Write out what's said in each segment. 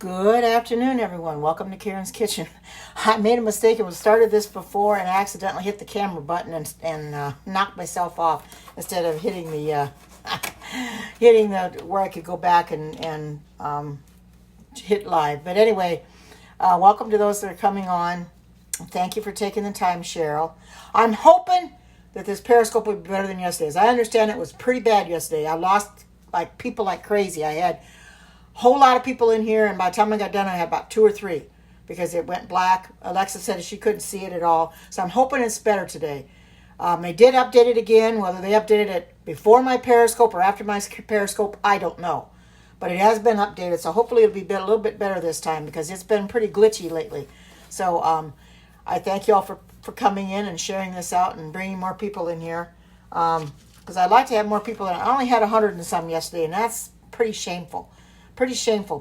Good afternoon, everyone. Welcome to Karen's Kitchen. I made a mistake and started this before and accidentally hit the camera button and knocked myself off instead of hitting the hitting the where I could go back and hit live. But anyway, welcome to those that are coming on. Thank you for taking the time, Cheryl. I'm hoping that this Periscope will be better than yesterday's. I understand it was pretty bad yesterday. I lost people like crazy. I had whole lot of people in here, and by the time I got done I had about 2 or 3 because it went black. Alexa said she couldn't see it at all, so I'm hoping it's better today. They did update it again. Whether they updated it before my Periscope or after my Periscope, I don't know, but it has been updated, so hopefully it'll be a little bit better this time because it's been pretty glitchy lately. So I thank you all for coming in and sharing this out and bringing more people in here, because I'd like to have more people in. I only had 100 and some yesterday, and that's pretty shameful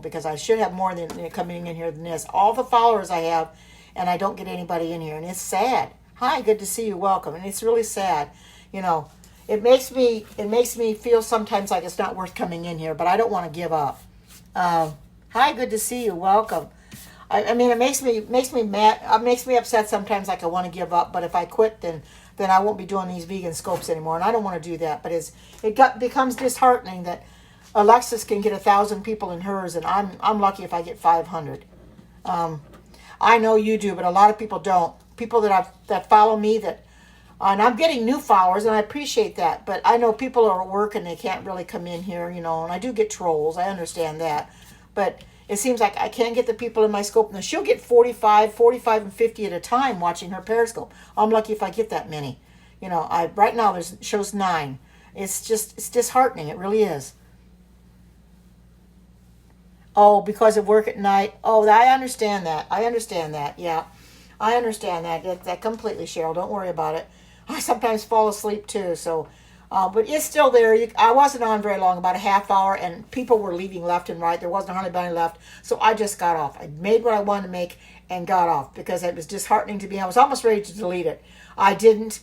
because I should have more than coming in here than this. All the followers I have, and I don't get anybody in here, and it's sad. Hi, good to see you. Welcome. And it's really sad. You know, it makes me feel sometimes like it's not worth coming in here, but I don't want to give up. Hi, good to see you. Welcome. I mean, it makes me mad. It makes me upset sometimes, like I want to give up. But if I quit, then I won't be doing these vegan scopes anymore, and I don't want to do that. But it becomes disheartening that Alexis can get 1,000 people in hers, and I'm lucky if I get 500. I know you do, but a lot of people don't. People that follow me, and I'm getting new followers, and I appreciate that. But I know people are at work and they can't really come in here, you know. And I do get trolls. I understand that, but it seems like I can't get the people in my scope. Now she'll get 45, and 50 at a time watching her Periscope. I'm lucky if I get that many. You know, right now there's shows 9. It's disheartening. It really is. Oh, because of work at night. Oh, I understand that. Yeah, I understand that completely, Cheryl. Don't worry about it. I sometimes fall asleep too. So, but it's still there. I wasn't on very long, about a half hour, and people were leaving left and right. There wasn't hardly anybody left. So I just got off. I made what I wanted to make and got off because it was disheartening to me. I was almost ready to delete it. I didn't,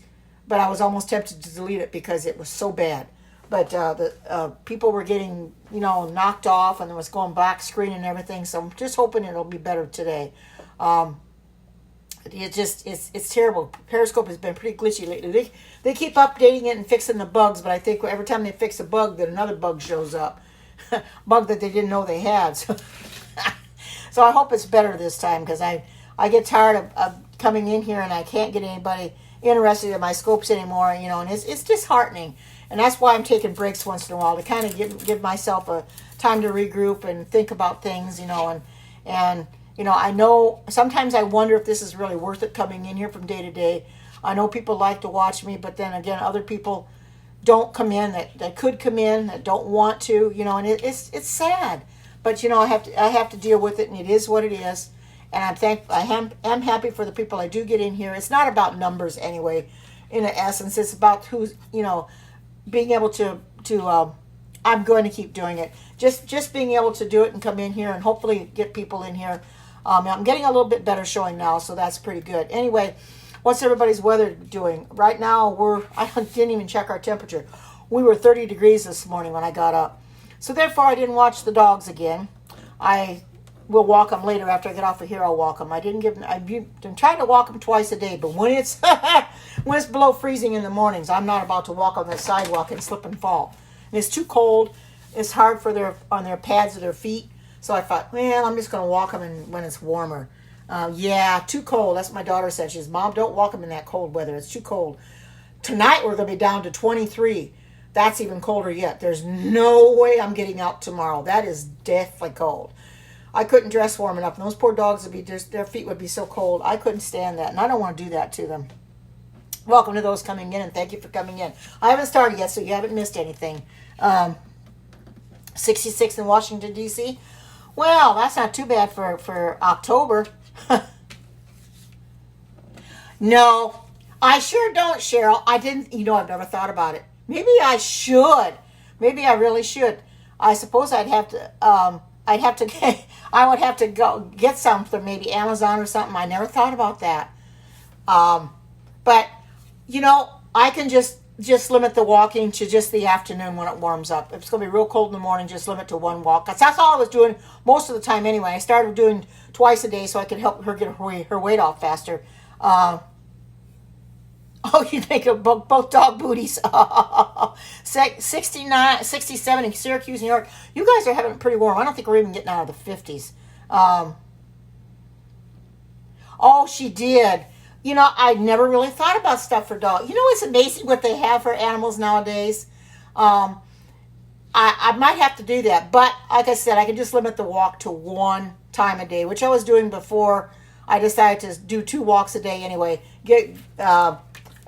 but I was almost tempted to delete it because it was so bad. But the people were getting, knocked off, and it was going black screen and everything. So I'm just hoping it'll be better today. It's terrible. Periscope has been pretty glitchy lately. They keep updating it and fixing the bugs, but I think every time they fix a bug, then another bug shows up, bug that they didn't know they had. So, so I hope it's better this time because I get tired of coming in here and I can't get anybody interested in my scopes anymore. And it's disheartening. And that's why I'm taking breaks once in a while to kind of give myself a time to regroup and think about things, and I know sometimes I wonder if this is really worth it coming in here from day to day. I know people like to watch me, but then again, other people don't come in that could come in that don't want to, and it's sad. But I have to deal with it, and it is what it is. And I'm happy for the people I do get in here. It's not about numbers anyway. In essence, it's about who's being able to I'm going to keep doing it. Just being able to do it and come in here and hopefully get people in here. I'm getting a little bit better showing now, so that's pretty good. Anyway, what's everybody's weather doing? Right now, I didn't even check our temperature. We were 30 degrees this morning when I got up. So therefore, I didn't watch the dogs again. I will walk them later after I get off of here. I'll walk them. I've been trying to walk them twice a day, but when it's when it's below freezing in the mornings, I'm not about to walk on the sidewalk and slip and fall. And it's too cold. It's hard on their pads of their feet. So I thought, well, I'm just going to walk them when it's warmer. Yeah, too cold. That's what my daughter said. She says, Mom, don't walk them in that cold weather. It's too cold. Tonight we're going to be down to 23. That's even colder yet. There's no way I'm getting out tomorrow. That is deathly cold. I couldn't dress warm enough. And those poor dogs their feet would be so cold. I couldn't stand that. And I don't want to do that to them. Welcome to those coming in, and thank you for coming in. I haven't started yet, so you haven't missed anything. 66 in Washington, D.C. Well, that's not too bad for October. No, I sure don't, Cheryl. I didn't, I've never thought about it. Maybe I should. Maybe I really should. I suppose I would have to go get some from maybe Amazon or something. I never thought about that. But, I can just just limit the walking to just the afternoon when it warms up. If it's going to be real cold in the morning, just limit to one walk. That's all I was doing most of the time anyway. I started doing twice a day so I could help her get her weight off faster. Oh, you think of both dog booties. 69, 67 in Syracuse, New York. You guys are having it pretty warm. I don't think we're even getting out of the 50s. Oh, she did. You know, I never really thought about stuff for dogs. You know, it's amazing what they have for animals nowadays. I might have to do that. But like I said, I can just limit the walk to one time a day, which I was doing before I decided to do 2 walks a day anyway.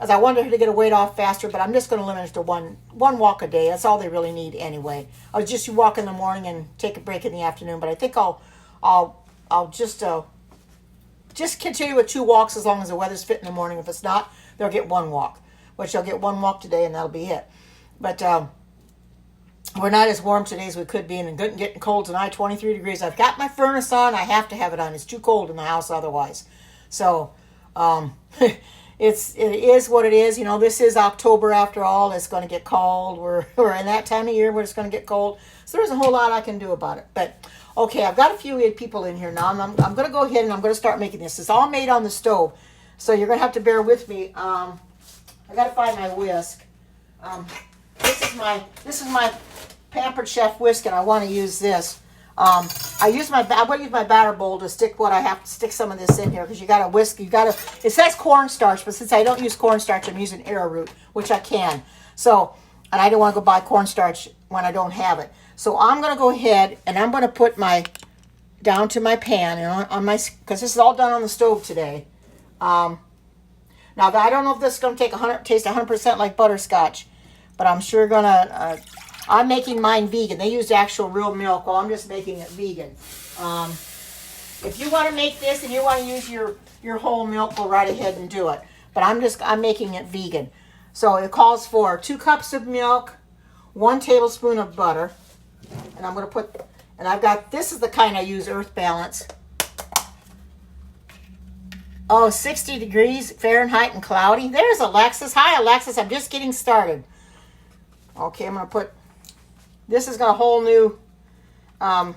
As I wanted her to get her weight off faster, but I'm just going to limit it to one walk a day. That's all they really need anyway. I'll just walk in the morning and take a break in the afternoon. But I think I'll just continue with 2 walks as long as the weather's fit in the morning. If it's not, they'll get 1 walk, which they'll get 1 walk today, and that'll be it. But we're not as warm today as we could be, and getting cold tonight, 23 degrees. I've got my furnace on. I have to have it on. It's too cold in the house otherwise. So it is what it is. You know, this is October after all. It's going to get cold. We're in that time of year where it's going to get cold. So there's a whole lot I can do about it. But okay, I've got a few people in here now. I'm going to go ahead and I'm going to start making this. It's all made on the stove, so you're going to have to bear with me. I got to find my whisk. This is my Pampered Chef whisk, and I want to use this. I'm going to use my batter bowl to stick what I have to stick some of this in here, because you got to whisk. It says cornstarch, but since I don't use cornstarch, I'm using arrowroot, which I can. So, and I don't want to go buy cornstarch when I don't have it. So I'm going to go ahead and I'm going to put down to my pan and because this is all done on the stove today. Now I don't know if this is going to taste 100% like butterscotch, but I'm sure I'm making mine vegan. They used actual real milk. Well, I'm just making it vegan. If you want to make this and you want to use your whole milk, go right ahead and do it. But I'm making it vegan. So it calls for 2 cups of milk, 1 tablespoon of butter. And I'm going to put, and this is the kind I use, Earth Balance. Oh, 60 degrees Fahrenheit and cloudy. There's Alexis. Hi, Alexis. I'm just getting started. Okay, I'm going to put, this has got a whole new, and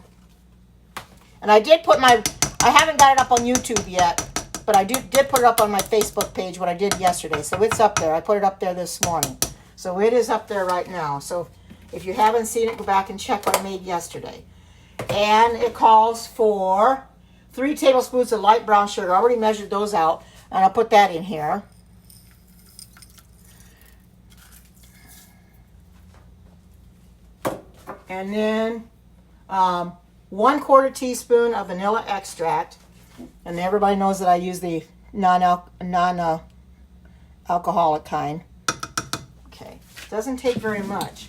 I did put I haven't got it up on YouTube yet, but I did put it up on my Facebook page, what I did yesterday. So it's up there. I put it up there this morning. So it is up there right now. So if you haven't seen it, go back and check what I made yesterday. And it calls for 3 tablespoons of light brown sugar. I already measured those out, and I'll put that in here. And then 1/4 teaspoon of vanilla extract. And everybody knows that I use the non-alcoholic kind. Okay, doesn't take very much.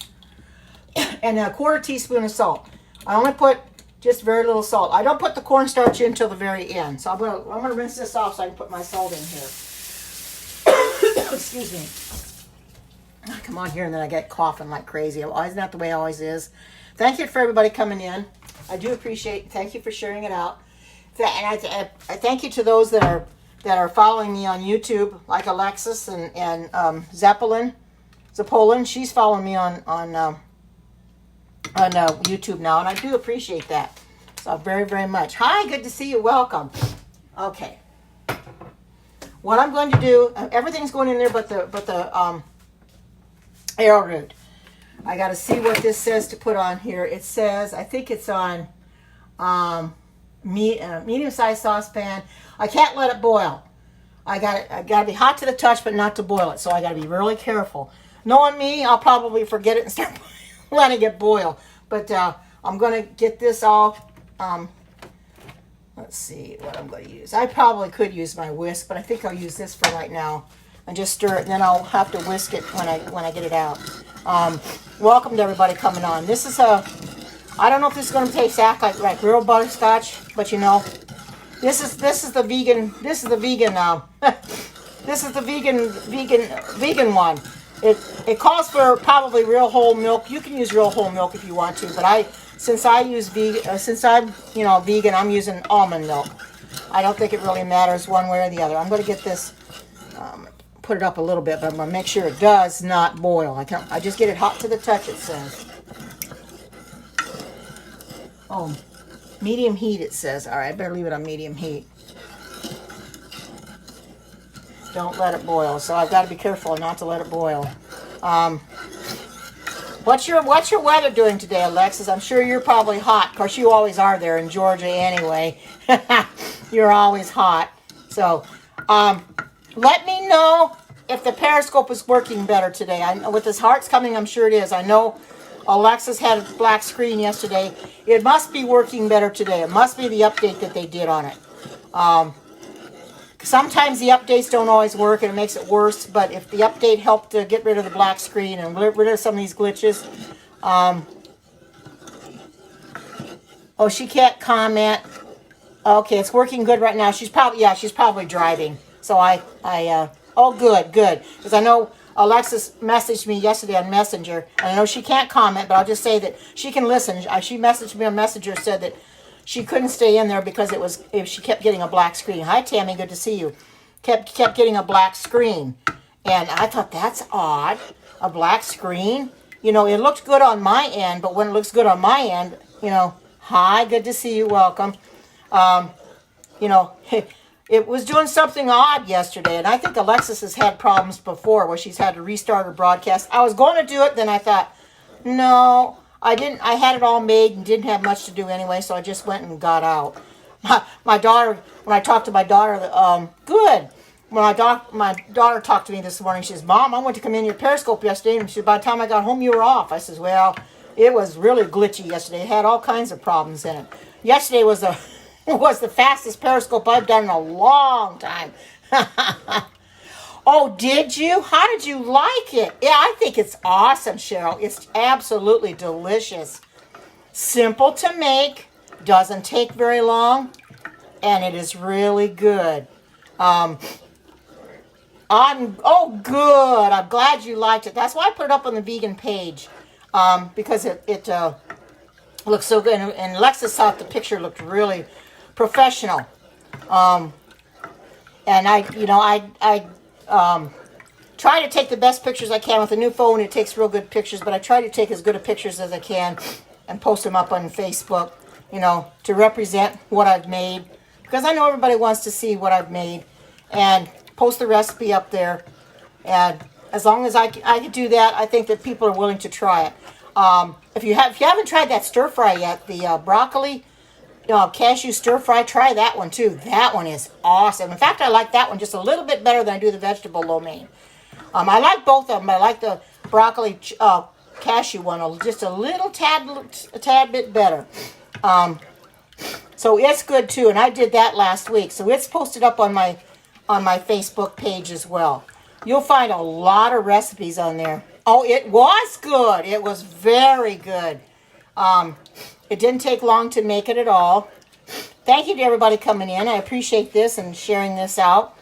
And 1/4 teaspoon of salt. I only put just very little salt. I don't put the cornstarch in until the very end. So I'm gonna rinse this off so I can put my salt in here. Excuse me. I come on here and then I get coughing like crazy. Isn't that the way it always is? Thank you for everybody coming in. I do appreciate it. Thank you for sharing it out. And I thank you to those that are following me on YouTube, like Alexis and Zeppelin. She's following me on YouTube now, and I do appreciate that. So very, very much. Hi, good to see you. Welcome. Okay. What I'm going to do, everything's going in there but the arrowroot. I got to see what this says to put on here. It says, I think it's on medium-sized saucepan. I can't let it boil. I got to be hot to the touch, but not to boil it. So I got to be really careful. Knowing me, I'll probably forget it and start letting it boil. But I'm going to get this all. Let's see what I'm going to use. I probably could use my whisk, but I think I'll use this for right now and just stir it. And then I'll have to whisk it when I get it out. Welcome to everybody coming on. This is I don't know if this is going to taste like real butterscotch, but you know, this is the vegan. This is the vegan. This is the vegan one. It calls for probably real whole milk. You can use real whole milk if you want to, but since I'm vegan, I'm using almond milk. I don't think it really matters one way or the other. I'm going to get this, put it up a little bit, but I'm going to make sure it does not boil. I just get it hot to the touch, it says. Oh, medium heat, it says. All right, I better leave it on medium heat. Don't let it boil. So I've got to be careful not to let it boil. What's your weather doing today, Alexis? I'm sure you're probably hot. Of course, you always are there in Georgia anyway. You're always hot. So, let me know if the periscope is working better today. With this hearts coming, I'm sure it is. I know Alexis had a black screen yesterday. It must be working better today. It must be the update that they did on it. Sometimes the updates don't always work and it makes it worse, but if the update helped to get rid of the black screen and get rid of some of these glitches. Oh, she can't comment. Okay, it's working good right now. She's probably driving. So oh, good. Because I know Alexis messaged me yesterday on Messenger, and I know she can't comment, but I'll just say that she can listen. She messaged me on Messenger, said that she couldn't stay in there because she kept getting a black screen. Hi, Tammy, good to see you. Kept getting a black screen. And I thought, that's odd, a black screen. You know, it looked good on my end, but when it looks good on my end, you know, hi, good to see you, welcome. You know, it was doing something odd yesterday, and I think Alexis has had problems before where she's had to restart her broadcast. I was going to do it, then I thought, no, I didn't. I had it all made and didn't have much to do anyway, so I just went and got out. My daughter, when I talked to my daughter, good. When my daughter talked to me this morning, she says, Mom, I went to come in your Periscope yesterday, and she said, by the time I got home, you were off. I says, well, it was really glitchy yesterday. It had all kinds of problems in it. Yesterday was the fastest Periscope I've done in a long time. Oh, did you? How did you like it? Yeah, I think it's awesome, Cheryl. It's absolutely delicious. Simple to make, doesn't take very long, and it is really good. Oh, good. I'm glad you liked it. That's why I put it up on the vegan page, because it looks so good. And Alexis thought the picture looked really professional. And I try to take the best pictures I can. With a new phone, it takes real good pictures, but I try to take as good of pictures as I can and post them up on Facebook, you know, to represent what I've made, because I know everybody wants to see what I've made, and post the recipe up there. And as long as I can do that, I think that people are willing to try it. If you haven't tried that stir fry yet, the broccoli cashew stir fry, try that one too. That one is awesome. In fact, I like that one just a little bit better than I do the vegetable lo mein. I like both of them, but I like the broccoli cashew one just a tad bit better. So it's good too, and I did that last week. So it's posted up on my Facebook page as well. You'll find a lot of recipes on there. Oh, it was good. It was very good. It didn't take long to make it at all. Thank you to everybody coming in. I appreciate this and sharing this out.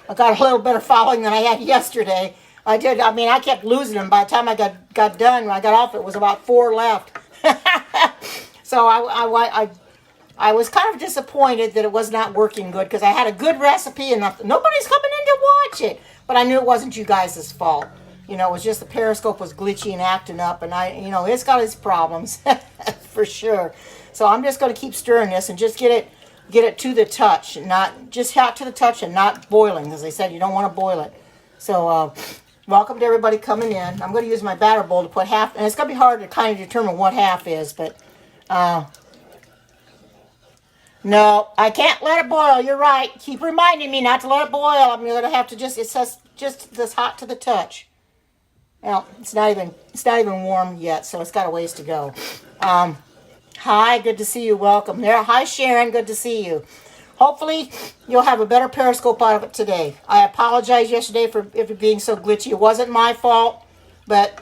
I got a little better following than I had yesterday. I did. I mean, I kept losing them. By the time I got done, when I got off, it was about 4 left. So I was kind of disappointed that it was not working good, because I had a good recipe and nobody's coming in to watch it. But I knew it wasn't you guys' fault. You know, it was just the Periscope was glitchy and acting up, and it's got its problems for sure. So I'm just going to keep stirring this and just get it to the touch, not just hot to the touch and not boiling. As I said, you don't want to boil it. So welcome to everybody coming in. I'm going to use my batter bowl to put half, and it's going to be hard to kind of determine what half is, but no, I can't let it boil. You're right. Keep reminding me not to let it boil. I'm going to have to it says just this hot to the touch. Well, it's not even warm yet, so it's got a ways to go. Hi, good to see you. Welcome there. Hi, Sharon. Good to see you. Hopefully, you'll have a better Periscope out of it today. I apologize yesterday for it being so glitchy. It wasn't my fault, but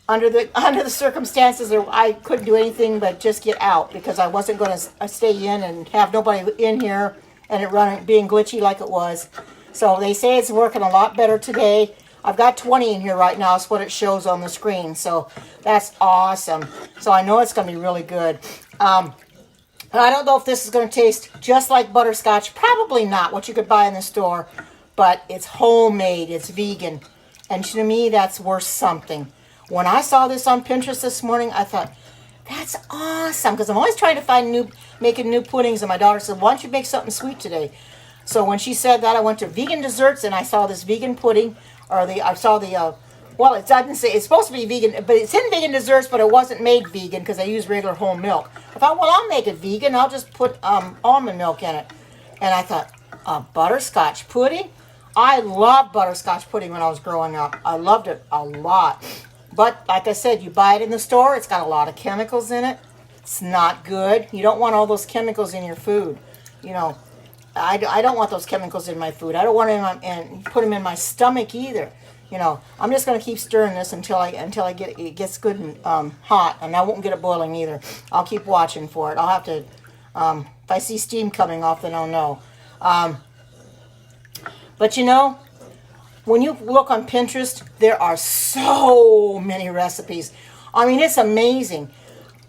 under the circumstances, I couldn't do anything but just get out, because I wasn't going to stay in and have nobody in here and it being glitchy like it was. So they say it's working a lot better today. I've got 20 in here right now. It's what it shows on the screen. So that's awesome. So I know it's going to be really good. I don't know if this is going to taste just like butterscotch. Probably not, what you could buy in the store. but it's homemade, it's vegan. And to me, that's worth something. When I saw this on Pinterest this morning, I thought, that's awesome, because I'm always trying to find making new puddings, and my daughter said, why don't you make something sweet today? So when she said that, I went to vegan desserts, and I saw this vegan pudding, well, it doesn't say, it's supposed to be vegan, but it's in vegan desserts, but it wasn't made vegan because I use regular whole milk. I thought, well, I'll make it vegan. I'll just put almond milk in it. And I thought, butterscotch pudding? I loved butterscotch pudding when I was growing up. I loved it a lot. But like I said, you buy it in the store. It's got a lot of chemicals in it. It's not good. You don't want all those chemicals in your food. You know, I don't want those chemicals in my food. I don't want them and put them in my stomach either. You know, I'm just going to keep stirring this until it gets good and hot, and I won't get it boiling either. I'll keep watching for it. I'll have to, if I see steam coming off, then I'll know. But you know, when you look on Pinterest, there are so many recipes. I mean, it's amazing.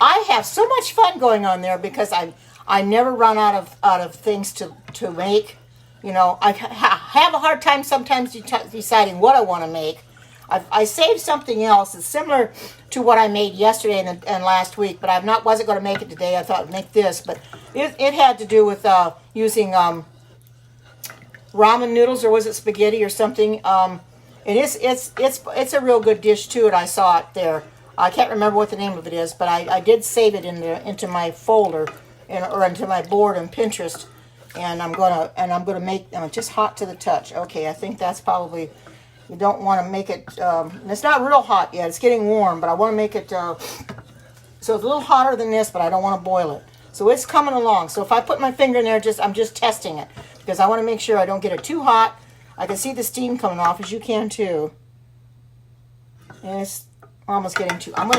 I have so much fun going on there because I never run out of things to make. You know, I have a hard time sometimes deciding what I want to make. I saved something else. It's similar to what I made yesterday and last week, but wasn't going to make it today. I thought I'd make this, but it had to do with using ramen noodles, or was it spaghetti or something? It's a real good dish too, and I saw it there. I can't remember what the name of it is, but I did save it into my folder or into my board on Pinterest. And I'm gonna make just hot to the touch. Okay, I think that's probably, you don't want to make it. It's not real hot yet. It's getting warm, but I want to make it so it's a little hotter than this, but I don't want to boil it. So it's coming along. So if I put my finger in there, I'm just testing it because I want to make sure I don't get it too hot. I can see the steam coming off, as you can too. And it's almost getting too. I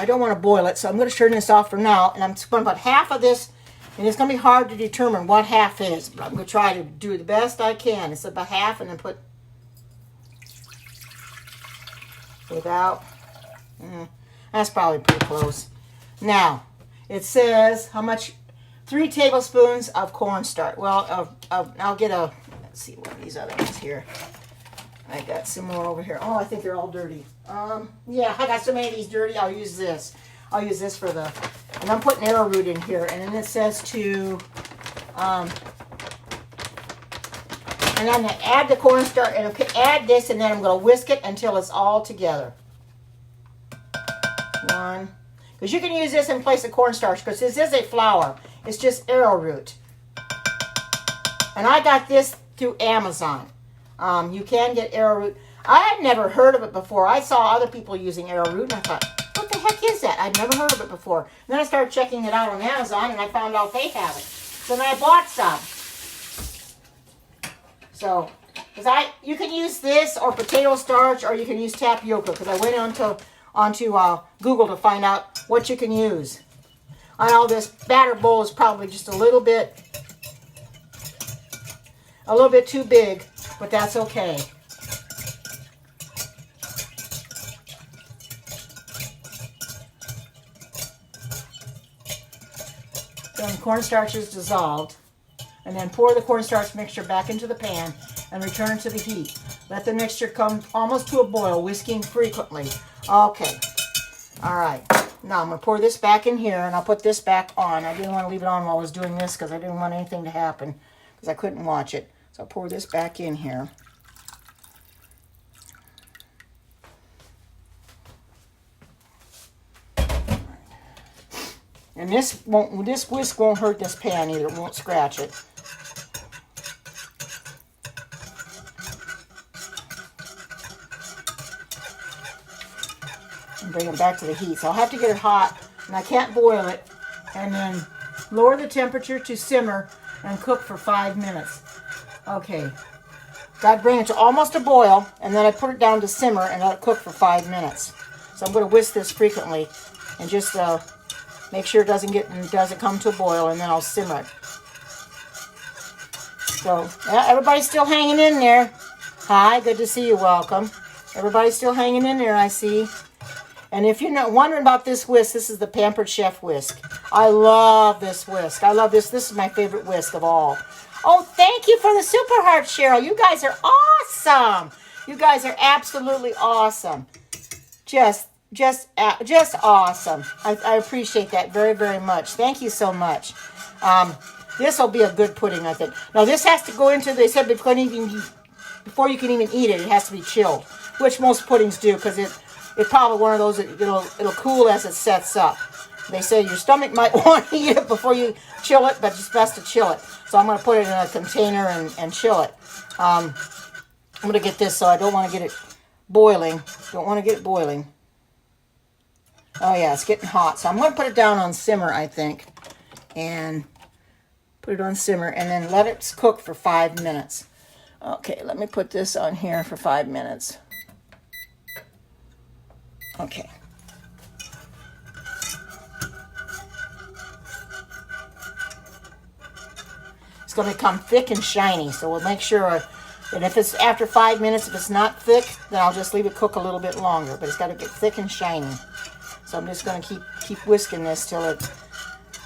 don't want to boil it, so I'm going to turn this off for now. And I'm putting about half of this. And it's going to be hard to determine what half is, but I'm going to try to do the best I can. It's about half, and then put without. That's probably pretty close. Now, it says how much? 3 tablespoons of cornstarch. Well, I'll get let's see what are these other ones here. I got some more over here. Oh, I think they're all dirty. Yeah, I got so many of these dirty. I'll use this. I'll use this for and I'm putting arrowroot in here, and then it says to, and I'm going to add the cornstarch, and add this, and then I'm going to whisk it until it's all together. One, because you can use this in place of cornstarch, because this is a flour. It's just arrowroot. And I got this through Amazon. You can get arrowroot. I had never heard of it before. I saw other people using arrowroot, and I thought, what the heck is that? I'd never heard of it before. And then I started checking it out on Amazon, and I found out they have it. So then I bought some. So, you can use this or potato starch, or you can use tapioca, because I went onto Google to find out what you can use. I know this batter bowl is probably just a little bit too big, but that's okay. Then cornstarch is dissolved, and then pour the cornstarch mixture back into the pan and return to the heat. Let the mixture come almost to a boil, whisking frequently. Okay, all right. Now I'm going to pour this back in here, and I'll put this back on. I didn't want to leave it on while I was doing this because I didn't want anything to happen because I couldn't watch it. So I'll pour this back in here. And this whisk won't hurt this pan either. It won't scratch it. And bring it back to the heat. So I'll have to get it hot, and I can't boil it. And then lower the temperature to simmer and cook for 5 minutes. Okay. Got to bring it to almost a boil, and then I put it down to simmer and let it cook for 5 minutes. So I'm going to whisk this frequently and just make sure it doesn't come to a boil, and then I'll simmer it. So, yeah, everybody's still hanging in there. Hi, good to see you. Welcome. Everybody's still hanging in there, I see. And if you're not wondering about this whisk, this is the Pampered Chef whisk. I love this whisk. I love this. This is my favorite whisk of all. Oh, thank you for the super heart, Cheryl. You guys are awesome. You guys are absolutely awesome. Just awesome. I appreciate that very, very much. Thank you so much. This will be a good pudding, I think. Now, this has to go into, they said before you can even eat it, it has to be chilled, which most puddings do, because it's probably one of those that it'll cool as it sets up. They say your stomach might want to eat it before you chill it, but it's best to chill it. So I'm going to put it in a container and chill it. I'm going to get this, so I don't want to get it boiling. Don't want to get it boiling. Oh, yeah, it's getting hot. So I'm going to put it down on simmer, I think. And put it on simmer and then let it cook for 5 minutes. Okay, let me put this on here for 5 minutes. Okay. It's going to become thick and shiny, so we'll make sure that if it's after 5 minutes, if it's not thick, then I'll just leave it cook a little bit longer, but it's got to get thick and shiny. So I'm just going to keep whisking this till it,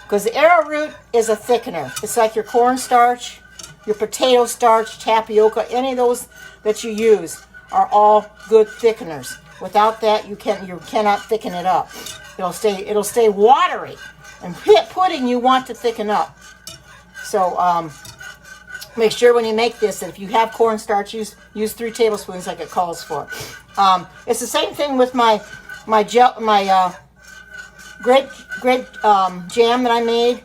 because the arrowroot is a thickener. It's like your cornstarch, your potato starch, tapioca, any of those that you use are all good thickeners. Without that, you cannot thicken it up. It'll stay watery. And pudding you want to thicken up. So make sure when you make this that if you have cornstarch, use 3 tablespoons like it calls for. It's the same thing with my grape jam that I made,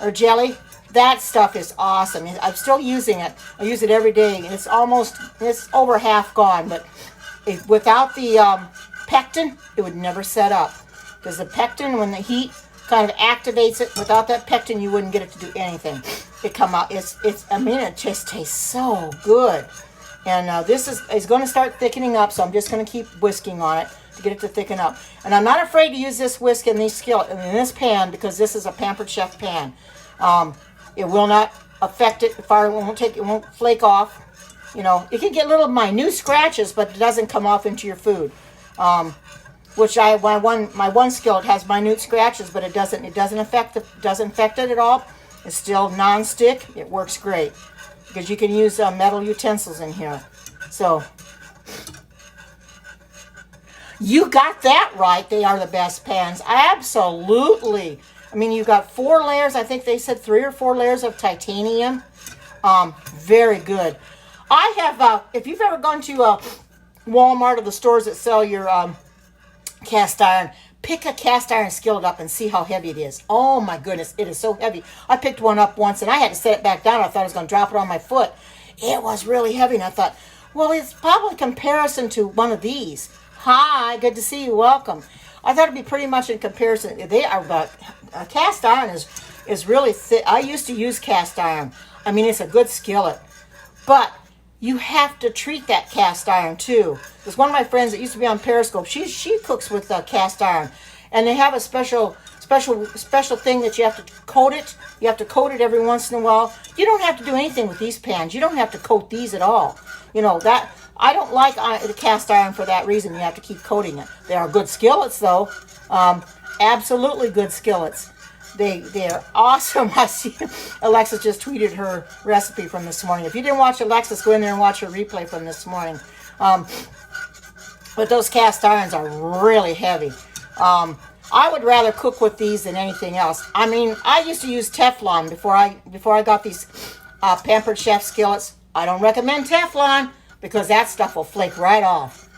or jelly. That stuff is awesome. I'm still using it. I use it every day, and it's over half gone. But without the pectin, it would never set up, because the pectin, when the heat kind of activates it, without that pectin, you wouldn't get it to do anything. It come out. It just tastes so good. And this is going to start thickening up, so I'm just going to keep whisking on it to get it to thicken up. And I'm not afraid to use this whisk in this pan, because this is a Pampered Chef pan. It will not affect it. The fire won't flake off. You know, it can get little minute scratches, but it doesn't come off into your food. Which my one skillet has minute scratches, but it doesn't affect it at all. It's still non-stick. It works great because you can use metal utensils in here. So you got that right. They are the best pans. Absolutely. I mean, you got 4 layers. I think they said 3 or 4 layers of titanium. Very good. I have, if you've ever gone to Walmart or the stores that sell your cast iron, pick a cast iron skillet up and see how heavy it is. Oh my goodness, it is so heavy. I picked one up once and I had to set it back down. I thought I was going to drop it on my foot. It was really heavy, and I thought, well, it's probably comparison to one of these. Hi, good to see you. Welcome. I thought it'd be pretty much in comparison. They are, but cast iron is really thick. I used to use cast iron. I mean, it's a good skillet, but you have to treat that cast iron too. There's one of my friends that used to be on Periscope. She cooks with cast iron, and they have a special thing that you have to coat it. You have to coat it every once in a while. You don't have to do anything with these pans. You don't have to coat these at all. You know that. I don't like the cast iron for that reason. You have to keep coating it. They are good skillets, though. Absolutely good skillets. They're awesome. I see Alexis just tweeted her recipe from this morning. If you didn't watch Alexis, go in there and watch her replay from this morning. But those cast irons are really heavy. I would rather cook with these than anything else. I mean, I used to use Teflon before I got these Pampered Chef skillets. I don't recommend Teflon because that stuff will flake right off.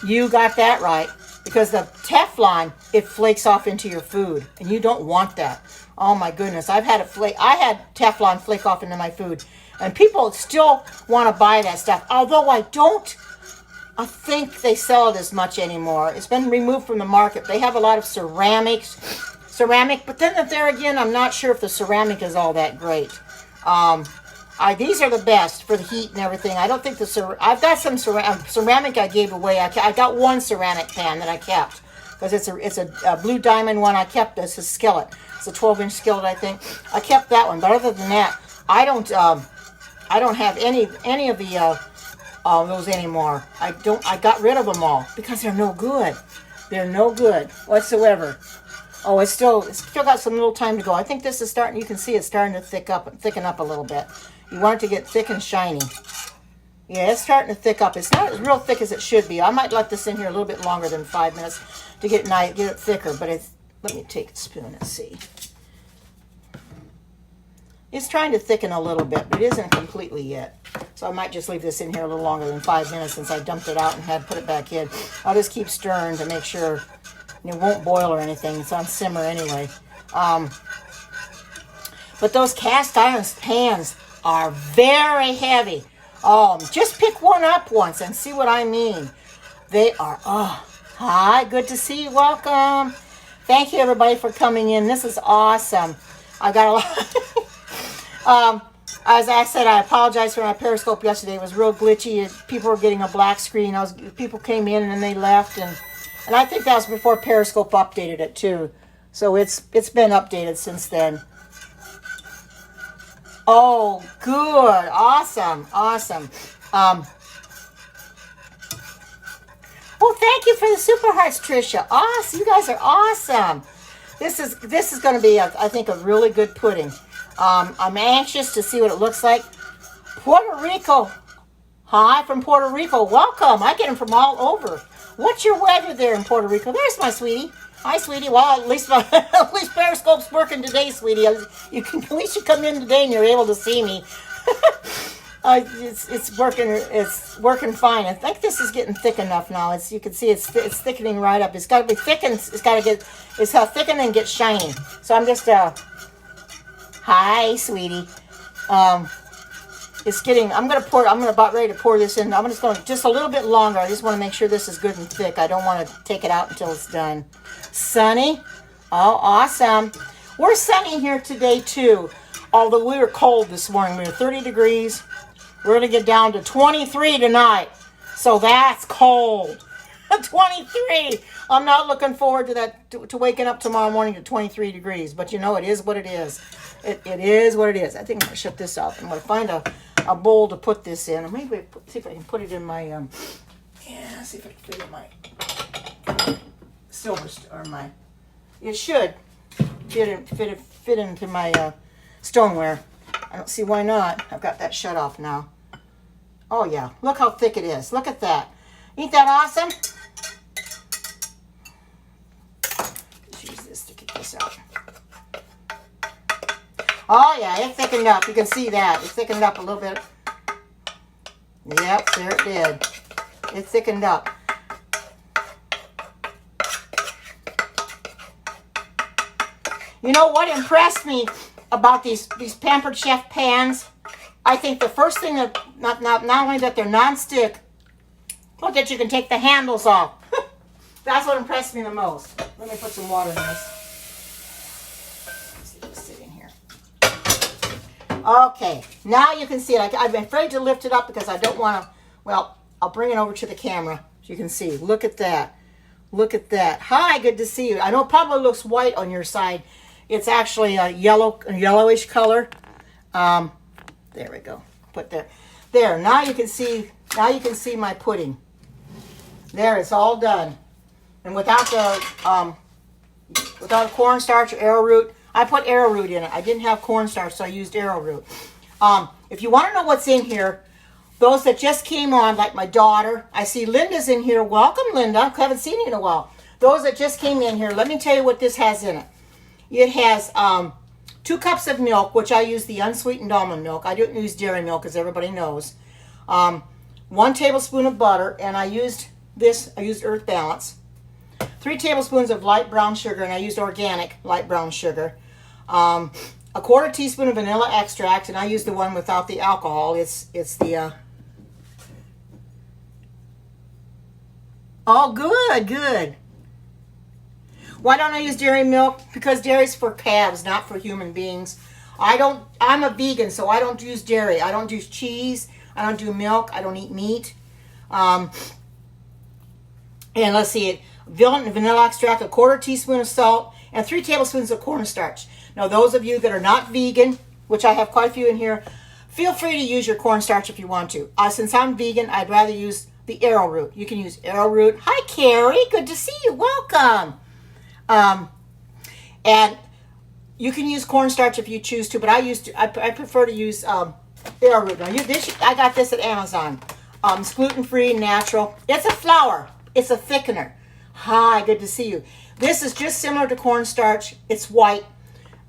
You got that right. Because the Teflon, it flakes off into your food, and you don't want that. Oh my goodness, I had Teflon flake off into my food, and people still want to buy that stuff. Although I think they sell it as much anymore. It's been removed from the market. They have a lot of ceramic, but then there again, I'm not sure if the ceramic is all that great. These are the best for the heat and everything. I don't think I've got some ceramic I gave away. I got one ceramic pan that I kept because it's a blue diamond one. I kept this, a skillet. It's a 12-inch skillet, I think. I kept that one, but other than that, I don't have any of the those anymore. I got rid of them all because they're no good. They're no good whatsoever. Oh, it's still got some little time to go. I think this is starting, you can see it's starting to thicken up a little bit. You want it to get thick and shiny. Yeah, it's starting to thick up. It's not as real thick as it should be. I might let this in here a little bit longer than 5 minutes to get it thicker, but let me take a spoon and see. It's trying to thicken a little bit, but it isn't completely yet. So I might just leave this in here a little longer than 5 minutes since I dumped it out and had put it back in. I'll just keep stirring to make sure it won't boil or anything. It's on simmer anyway. But those cast iron pans are very heavy. Just pick one up once and see what I mean. They are, hi, good to see you. Welcome. Thank you, everybody, for coming in. This is awesome. I got a lot. As I said, I apologize for my Periscope yesterday. It was real glitchy. People were getting a black screen. People came in and then they left, and I think that was before Periscope updated it too. So it's been updated since then. Oh, good, awesome. Oh, thank you for the super hearts, Trisha. Awesome, you guys are awesome. This is going to be, I think, a really good pudding. I'm anxious to see what it looks like. Puerto Rico. Hi from Puerto Rico. Welcome. I get them from all over. What's your weather there in Puerto Rico? There's my sweetie. Hi, sweetie. Well, at least Periscope's working today, sweetie. At least you come in today and you're able to see me. It's working fine. I think this is getting thick enough now. You can see it's thickening right up. It's got to be thickened. It's thicken and get shiny. So I'm just hi, sweetie. It's getting. I'm about ready to pour this in. I'm just going just a little bit longer. I just want to make sure this is good and thick. I don't want to take it out until it's done. Sunny. Oh, awesome. We're sunny here today too. Although we were cold this morning. We were 30 degrees. We're going to get down to 23 tonight. So that's cold. 23. I'm not looking forward to that, to waking up tomorrow morning to 23 degrees. But you know, it is what it is. It is what it is. I think I'm going to shut this off. I'm going to find a bowl to put this in. Maybe see if I can put it in my, see if I can put it in my silver, or my, it should fit into my stoneware. I don't see why not. I've got that shut off now. Oh yeah, look how thick it is. Look at that. Ain't that awesome? Let's use this to get this out. Oh yeah, it thickened up. You can see that. It thickened up a little bit. Yep, there it did. It thickened up. You know what impressed me about these Pampered Chef pans? I think the first thing that, not only that they're non-stick, but that you can take the handles off. That's what impressed me the most. Let me put some water in this. Let's see this sit in here. Okay, now you can see it. I've been afraid to lift it up because I don't want to, well, I'll bring it over to the camera so you can see. Look at that. Look at that. Hi, good to see you. I know it probably looks white on your side. It's actually a yellowish color. There we go. Put there. There. Now you can see. Now you can see my pudding. There, it's all done. And without cornstarch or arrowroot, I put arrowroot in it. I didn't have cornstarch, so I used arrowroot. If you want to know what's in here, those that just came on, like my daughter, I see Linda's in here. Welcome, Linda. I haven't seen you in a while. Those that just came in here, let me tell you what this has in it. It has 2 cups of milk, which I use the unsweetened almond milk. I didn't use dairy milk, as everybody knows. 1 tablespoon of butter, and I used Earth Balance. 3 tablespoons of light brown sugar, and I used organic light brown sugar. A 1/4 teaspoon of vanilla extract, and I used the one without the alcohol. It's the oh, good. Why don't I use dairy milk? Because dairy's for calves, not for human beings. I'm a vegan, so I don't use dairy. I don't use cheese. I don't do milk. I don't eat meat. And let's see, vanilla extract, a 1/4 teaspoon of salt, and 3 tablespoons of cornstarch. Now, those of you that are not vegan, which I have quite a few in here, feel free to use your cornstarch if you want to. Since I'm vegan, I'd rather use the arrowroot. You can use arrowroot. Hi, Carrie. Good to see you. Welcome. And you can use cornstarch if you choose to, but I prefer to use arrowroot. Now, I got this at Amazon. It's gluten-free, natural. It's a flour. It's a thickener. Hi, good to see you. This is just similar to cornstarch. It's white.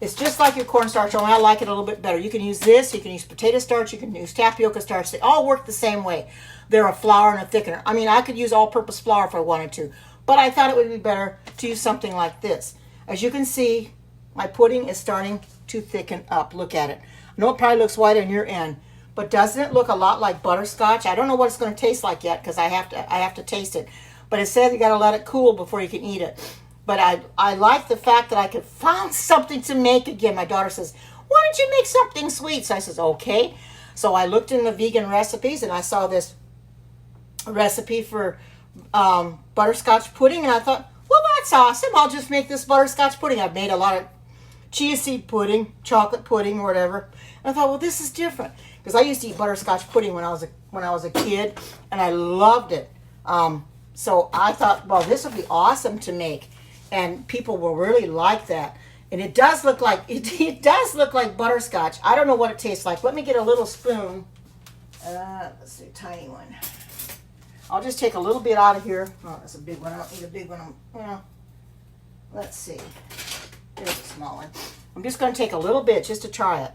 It's just like your cornstarch, only I like it a little bit better. You can use this. You can use potato starch. You can use tapioca starch. They all work the same way. They're a flour and a thickener. I mean, I could use all-purpose flour if I wanted to, but I thought it would be better to use something like this. As you can see, my pudding is starting to thicken up. Look at it. I know it probably looks white on your end, but doesn't it look a lot like butterscotch? I don't know what it's going to taste like yet because I have to taste it. But it says you got to let it cool before you can eat it. But I like the fact that I could find something to make again. My daughter says, why don't you make something sweet? So I says, okay. So I looked in the vegan recipes and I saw this recipe for butterscotch pudding. And I thought, well, that's awesome. I'll just make this butterscotch pudding. I've made a lot of chia seed pudding, chocolate pudding, or whatever. And I thought, well, this is different. Because I used to eat butterscotch pudding when I was a kid. And I loved it. So I thought, well, this would be awesome to make. And people will really like that. And it does look like it does look like butterscotch. I don't know what it tastes like. Let me get a little spoon. Let's see, tiny one. I'll just take a little bit out of here. Oh, that's a big one. I don't need a big one. Well, let's see. There's a small one. I'm just going to take a little bit just to try it.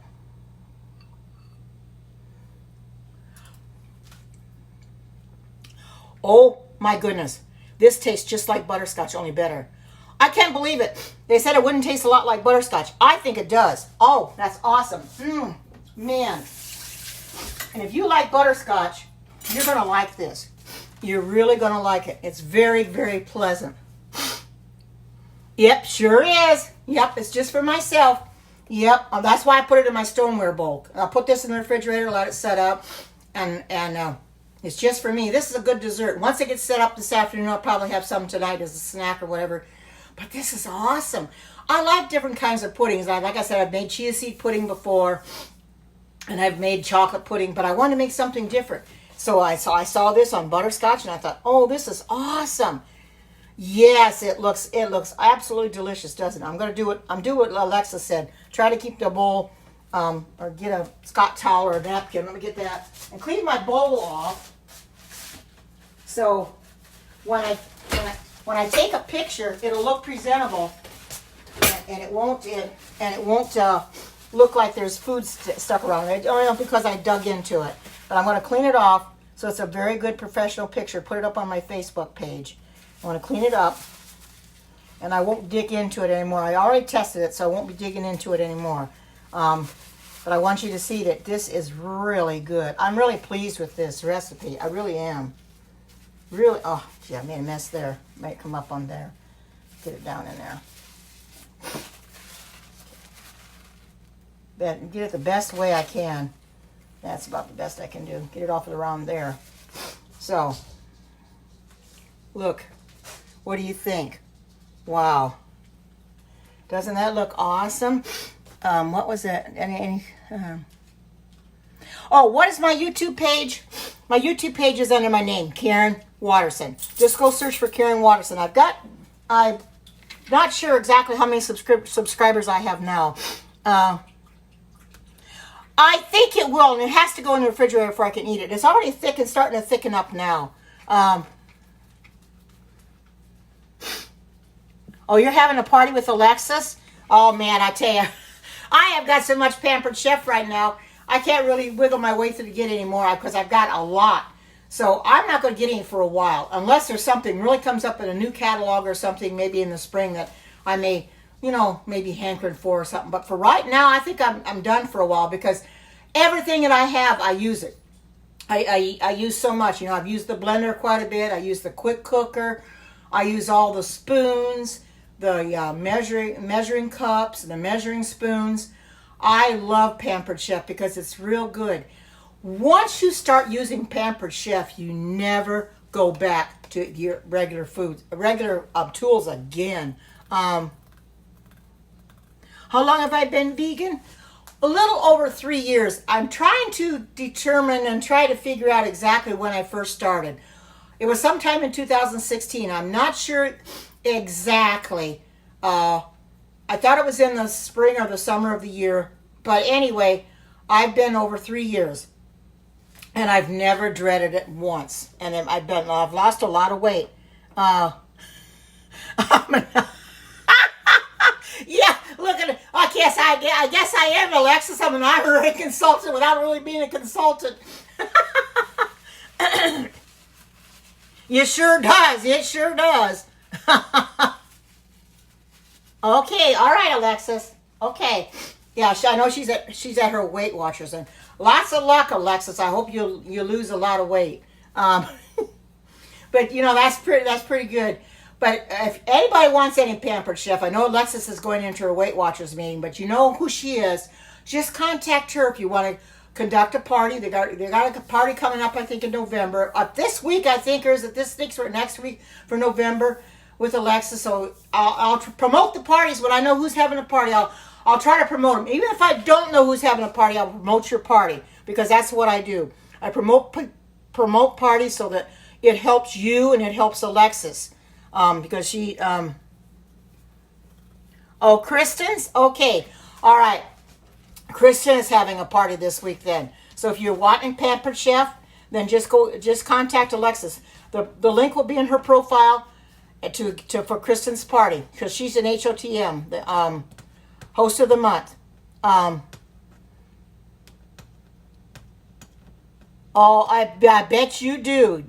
Oh my goodness. This tastes just like butterscotch, only better. I can't believe it. They said it wouldn't taste a lot like butterscotch. I think it does. Oh, that's awesome. Man. And if you like butterscotch, you're going to like this. You're really going to like it. It's very, very pleasant. Yep, sure is. Yep, it's just for myself. Yep, that's why I put it in my stoneware bowl. I'll put this in the refrigerator, let it set up, and it's just for me. This is a good dessert. Once it gets set up this afternoon, I'll probably have some tonight as a snack or whatever. But this is awesome. I like different kinds of puddings. Like I said, I've made chia seed pudding before, and I've made chocolate pudding, but I wanted to make something different. So I saw this on butterscotch, and I thought, oh, this is awesome. Yes, it looks absolutely delicious, doesn't it? I'm going to do it. I'm doing what Alexa said. Try to keep the bowl, or get a Scott towel or a napkin. Let me get that and clean my bowl off. So when I take a picture, it'll look presentable, and it won't look like there's food stuck around it. I don't know because I dug into it, but I'm going to clean it off so it's a very good professional picture. Put it up on my Facebook page. I want to clean it up, and I won't dig into it anymore. I already tested it, so I won't be digging into it anymore. But I want you to see that this is really good. I'm really pleased with this recipe. I really am. Really, oh, gee, I made a mess there. Might come up on there. Get it down in there. Get it the best way I can. That's about the best I can do. Get it off around there. So, look. What do you think? Wow. Doesn't that look awesome? What was that? Oh, what is my YouTube page? My YouTube page is under my name, Karen Watterson. Just go search for Karen Watterson. I'm not sure exactly how many subscribers I have now. I think it will, and it has to go in the refrigerator before I can eat it. It's already thick and starting to thicken up now. Oh, you're having a party with Alexis? Oh, man, I tell you, I have got so much Pampered Chef right now. I can't really wiggle my way through to get any more because I've got a lot. So I'm not going to get any for a while unless there's something really comes up in a new catalog or something maybe in the spring that I may, maybe hankering for or something. But for right now, I think I'm done for a while because everything that I have, I use it. I use so much. I've used the blender quite a bit. I use the quick cooker. I use all the spoons, the measuring cups, the measuring spoons. I love Pampered Chef because it's real good. Once you start using Pampered Chef, you never go back to your regular tools again. How long have I been vegan? A little over 3 years. I'm trying to determine and try to figure out exactly when I first started. It was sometime in 2016. I'm not sure exactly. I I thought it was in the spring or the summer of the year. But anyway, I've been over 3 years. And I've never dreaded it once. And I've lost a lot of weight. Yeah, look at it. I guess I am, Alexis. I'm an honorary consultant without really being a consultant. It sure does. It sure does. Okay, all right, Alexis. Okay. Yeah, I know she's at her Weight Watchers, and lots of luck, Alexis. I hope you lose a lot of weight. But that's pretty good. But if anybody wants any Pampered Chef, I know Alexis is going into her Weight Watchers meeting, but you know who she is. Just contact her if you want to conduct a party. They got a party coming up, I think, in November. This week, I think, or is it this week or next week for November with Alexis? So I'll promote the parties when I know who's having a party. I'll try to promote them. Even if I don't know who's having a party, I'll promote your party because that's what I do. I promote parties so that it helps you and it helps Alexis. Because she, Kristen's? Okay. All right. Kristen is having a party this week then. So if you're wanting Pampered Chef, then just contact Alexis. The link will be in her profile for Kristen's party because she's an HOTM, the host of the month. I bet you do.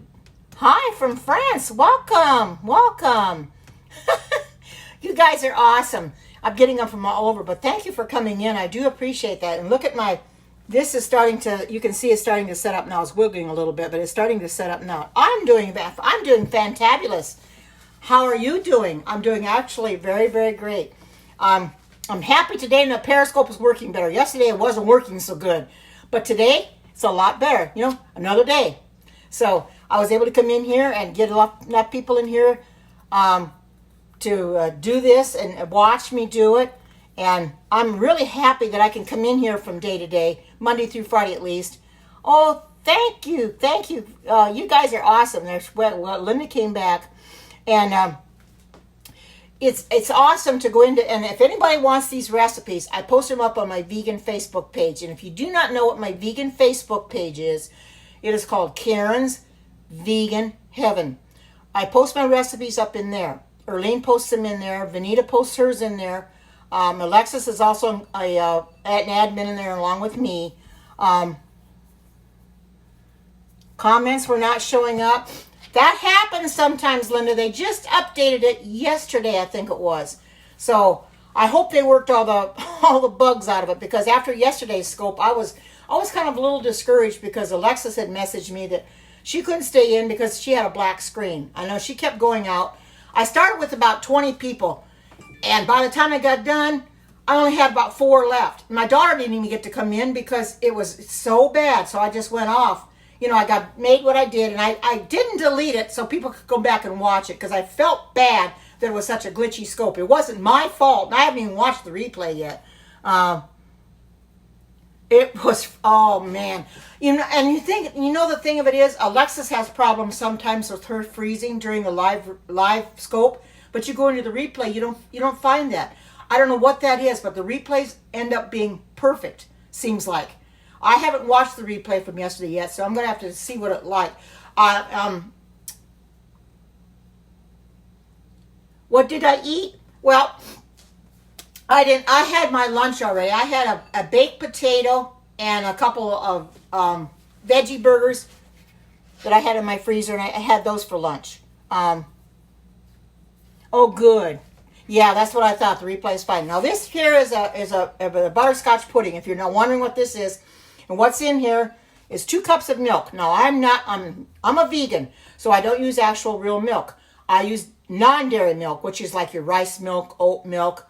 Hi from France. Welcome. You guys are awesome. I'm getting them from all over, but thank you for coming in. I do appreciate that. And look at this is starting to, you can see it's starting to set up now. It's wiggling a little bit, but it's starting to set up now. I'm doing fantabulous. How are you doing? I'm doing actually very, very great. I'm happy today and the Periscope is working better. Yesterday it wasn't working so good, but today it's a lot better. Another day. So I was able to come in here and get enough people in here to do this and watch me do it. And I'm really happy that I can come in here from day to day, Monday through Friday at least. Oh, thank you. You guys are awesome. Linda came back. And it's awesome to go into, and if anybody wants these recipes, I post them up on my vegan Facebook page. And if you do not know what my vegan Facebook page is, it is called Karen's Vegan Heaven. I post my recipes up in there. Erlene posts them in there. Vanita posts hers in there. Alexis is also an admin in there along with me. Comments were not showing up. That happens sometimes, Linda. They just updated it yesterday, I think it was. So I hope they worked all the bugs out of it, because after yesterday's scope, I was kind of a little discouraged because Alexis had messaged me that she couldn't stay in because she had a black screen. I know she kept going out. I started with about 20 people, and by the time I got done, I only had about 4 left. My daughter didn't even get to come in because it was so bad, so I just went off. I made what I did, and I didn't delete it so people could go back and watch it because I felt bad that it was such a glitchy scope. It wasn't my fault, and I haven't even watched the replay yet. It was, oh man. And the thing of it is, Alexis has problems sometimes with her freezing during the live scope, but you go into the replay, you don't find that. I don't know what that is, but the replays end up being perfect, seems like. I haven't watched the replay from yesterday yet, so I'm going to have to see what it's like. What did I eat? Well, I didn't. I had my lunch already. I had a baked potato and a couple of veggie burgers that I had in my freezer, and I had those for lunch. Oh, good. Yeah, that's what I thought. The replay is fine. Now, this here is a butterscotch pudding. If you're not wondering what this is, and what's in here is 2 cups of milk. Now, I'm a vegan, so I don't use actual real milk. I use non-dairy milk, which is like your rice milk, oat milk,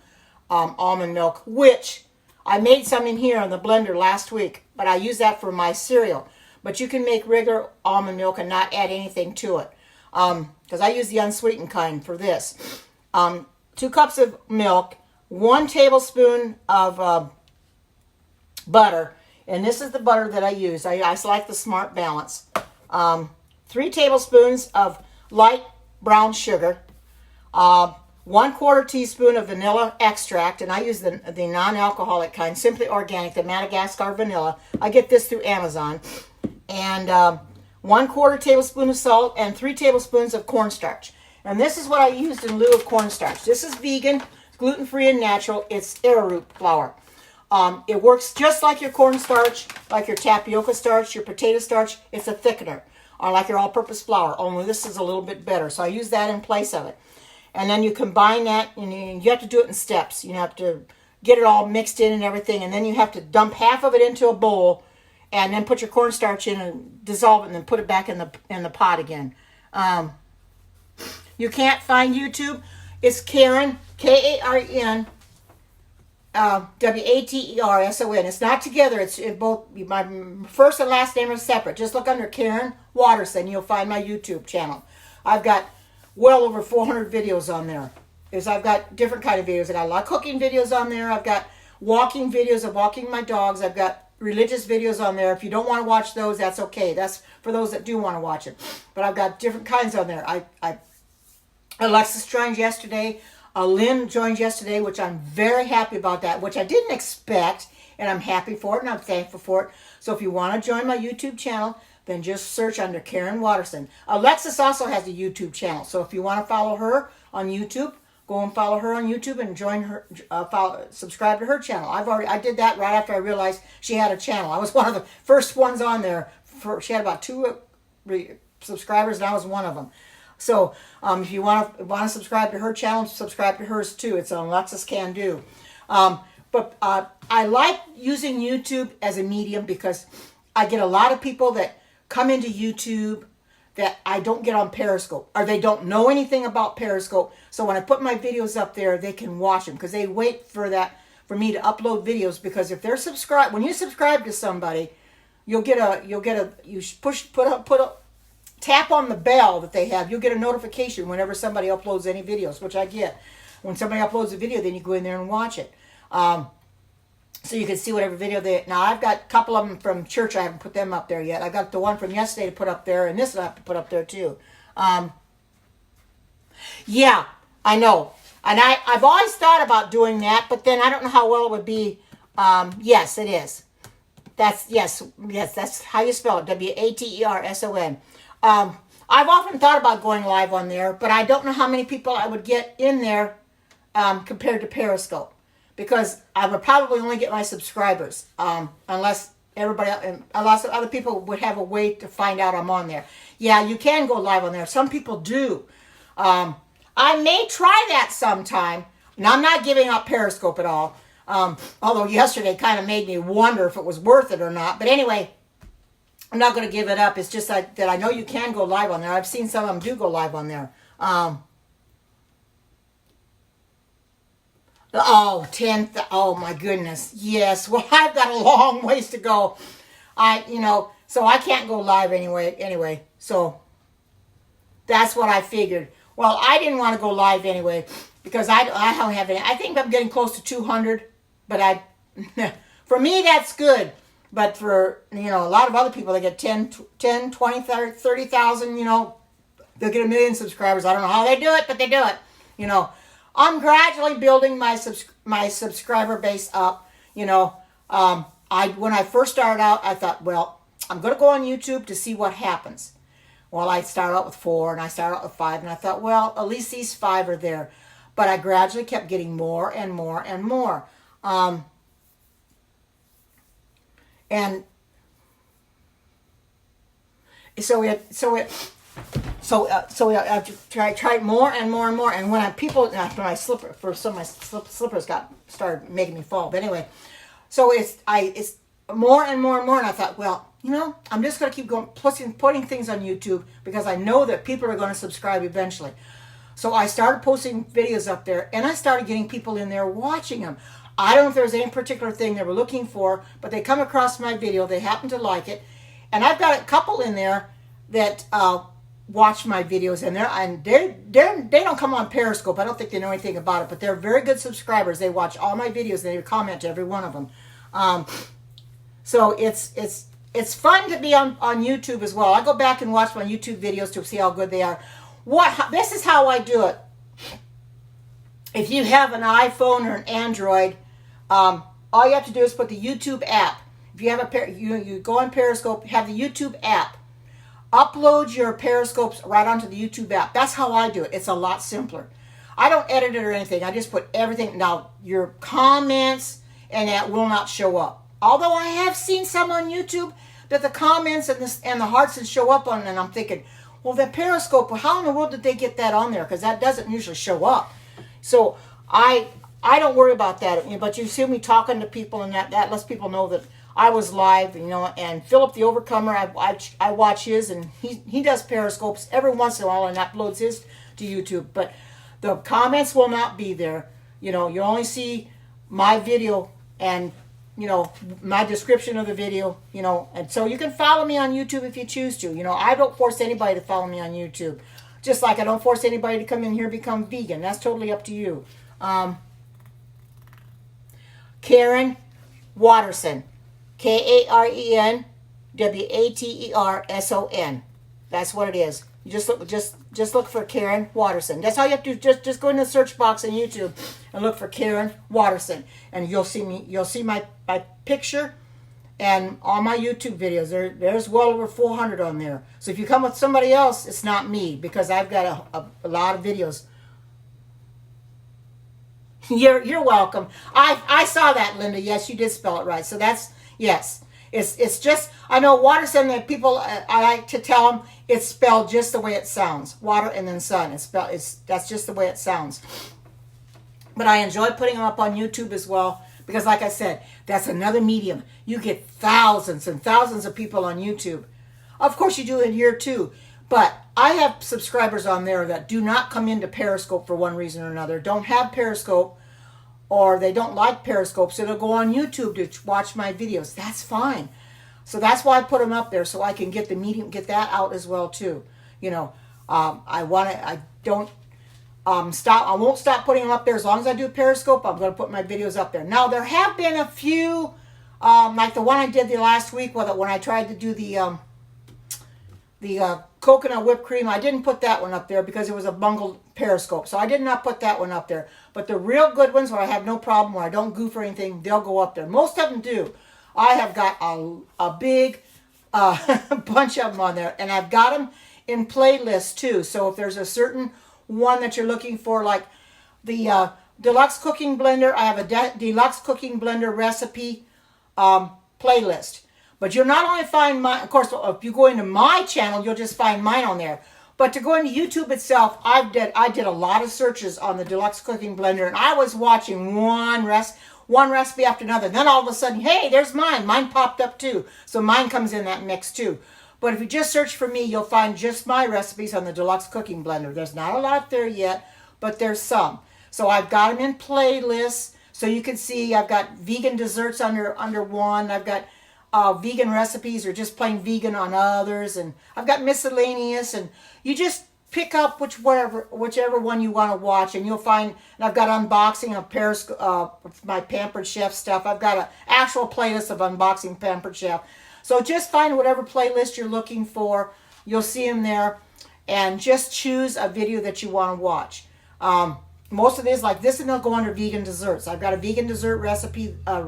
almond milk, which I made some in here in the blender last week, but I use that for my cereal. But you can make regular almond milk and not add anything to it, because I use the unsweetened kind for this. 2 cups of milk, 1 tablespoon of butter, and this is the butter that I use. I select the Smart Balance. 3 tablespoons of light brown sugar, 1/4 teaspoon of vanilla extract, and I use the non-alcoholic kind, simply organic, the Madagascar vanilla. I get this through Amazon. And 1/4 tablespoon of salt and 3 tablespoons of cornstarch. And this is what I used in lieu of cornstarch. This is vegan, gluten-free, and natural. It's arrowroot flour. It works just like your cornstarch, like your tapioca starch, your potato starch. It's a thickener, or like your all-purpose flour, only this is a little bit better. So I use that in place of it. And then you combine that, and you have to do it in steps. You have to get it all mixed in and everything, and then you have to dump half of it into a bowl, and then put your cornstarch in and dissolve it, and then put it back in the pot again. You can't find YouTube. It's Karen, Karen, Waterson. It's not together. It's in both. My first and last name are separate. Just look under Karen Waterson. You'll find my YouTube channel. I've got well over 400 videos on there. I've got different kind of videos. I got a lot of cooking videos on there. I've got walking videos of walking my dogs. I've got religious videos on there. If you don't want to watch those, that's okay. That's for those that do want to watch it. But I've got different kinds on there. Alexis joined yesterday. Lynn joined yesterday, which I'm very happy about that, which I didn't expect, and I'm happy for it, and I'm thankful for it. So if you want to join my YouTube channel, then just search under Karen Waterson. Alexis also has a YouTube channel, so if you want to follow her on YouTube, go and follow her on YouTube and join her. Subscribe to her channel. I did that right after I realized she had a channel. I was one of the first ones on there. She had about 2 subscribers, and I was one of them. So if you want to subscribe to her channel, subscribe to hers too. It's on Alexis Can Do. But I like using YouTube as a medium because I get a lot of people that come into YouTube that I don't get on Periscope, or they don't know anything about Periscope. So when I put my videos up there, they can watch them because they wait for me to upload videos. Because if they're subscribed, when you subscribe to somebody, tap on the bell that they have. You'll get a notification whenever somebody uploads any videos, which I get. When somebody uploads a video, then you go in there and watch it. So you can see whatever video now I've got a couple of them from church. I haven't put them up there yet. I got the one from yesterday to put up there, and this I have to put up there too. Yeah, I know. And I've always thought about doing that, but then I don't know how well it would be. Yes, it is. That's how you spell it. Waterson. I've often thought about going live on there, but I don't know how many people I would get in there compared to Periscope. Because I would probably only get my subscribers, unless other people would have a way to find out I'm on there. Yeah, you can go live on there. Some people do. I may try that sometime. And I'm not giving up Periscope at all. Although yesterday kind of made me wonder if it was worth it or not. But anyway, I'm not going to give it up. It's just that I know you can go live on there. I've seen some of them do go live on there. Oh my goodness. Yes. Well, I've got a long ways to go. So I can't go live anyway. So that's what I figured. Well, I didn't want to go live anyway because I don't have any. I think I'm getting close to 200, but for me, that's good. But for, a lot of other people, they get 10, 20, 30,000, they'll get 1 million subscribers. I don't know how they do it, but they do it, I'm gradually building my subscriber base up. When I first started out, I thought, well, I'm going to go on YouTube to see what happens. Well, I started out with 4, and I started out with 5, and I thought, well, at least these 5 are there. But I gradually kept getting more and more and more. And so I've tried more and more and more. And when after my slippers started making me fall. But anyway, so it's more and more and more. And I thought, well, I'm just going to keep going, putting things on YouTube because I know that people are going to subscribe eventually. So I started posting videos up there, and I started getting people in there watching them. I don't know if there's any particular thing they were looking for, but they come across my video, they happen to like it, and I've got a couple in there that watch my videos, and they don't come on Periscope. I don't think they know anything about it, but they're very good subscribers. They watch all my videos, and they comment to every one of them. So it's fun to be on YouTube as well. I go back and watch my YouTube videos to see how good they are. This is how I do it. if you have an iPhone or an Android, all you have to do is put the YouTube app. If you have you go on Periscope, have the YouTube app. Upload your Periscopes right onto the YouTube app. That's how I do it. It's a lot simpler. I don't edit it or anything. I just put everything. Now, your comments and that will not show up. Although I have seen some on YouTube that the comments and the hearts that show up on, and I'm thinking, well, the Periscope, how in the world did they get that on there? Because that doesn't usually show up. So I don't worry about that. But you see me talking to people, and that lets people know that I was live, and Philip the Overcomer, I watch his, and he does Periscopes every once in a while and uploads his to YouTube. But the comments will not be there. You only see my video and, my description of the video, and so you can follow me on YouTube if you choose to. I don't force anybody to follow me on YouTube. Just like I don't force anybody to come in here and become vegan. That's totally up to you. Karen Watterson. KarenWaterson. That's what it is. You just look for Karen Watterson. That's all you have to do. Just go in the search box on YouTube and look for Karen Watterson, and you'll see me. You'll see my picture and all my YouTube videos. There's well over 400 on there. So if you come with somebody else, it's not me, because I've got a lot of videos. You're welcome. I saw that, Linda. Yes, you did spell it right. So that's, yes. It's just, I know Watterson, that people, I like to tell them it's spelled just the way it sounds. Water and then sun. That's just the way it sounds. But I enjoy putting them up on YouTube as well, because like I said, that's another medium. You get thousands and thousands of people on YouTube. Of course you do it here too. But I have subscribers on there that do not come into Periscope for one reason or another, don't have Periscope, or they don't like Periscope, so they'll go on YouTube to watch my videos. That's fine. So that's why I put them up there, so I can get the medium, get that out as well too. I won't stop putting them up there as long as I do Periscope. I'm going to put my videos up there. Now there have been a few, like the one I did the last week when I tried to do the coconut whipped cream. I didn't put that one up there because it was a bungled Periscope. So I did not put that one up there. But the real good ones where I have no problem, where I don't goof or anything, they'll go up there. Most of them do. I have got a big bunch of them on there. And I've got them in playlists too. So if there's a certain one that you're looking for, like the Deluxe Cooking Blender, I have a Deluxe Cooking Blender recipe playlist. But you'll not only find mine, of course, if you go into my channel, you'll just find mine on there. But to go into YouTube itself, I did a lot of searches on the Deluxe Cooking Blender, and I was watching one recipe after another. Then all of a sudden, hey, there's mine. Mine popped up too. So mine comes in that mix too. But if you just search for me, you'll find just my recipes on the Deluxe Cooking Blender. There's not a lot there yet, but there's some. So I've got them in playlists. So you can see I've got vegan desserts under one. I've got vegan recipes or just plain vegan on others, and I've got miscellaneous, and you just pick up whichever one you want to watch, and you'll find, and I've got unboxing of my Pampered Chef stuff. I've got an actual playlist of unboxing Pampered Chef. So just find whatever playlist you're looking for. You'll see them there, and just choose a video that you want to watch. Most of these, like this, and they'll go under vegan desserts. I've got a vegan dessert recipe a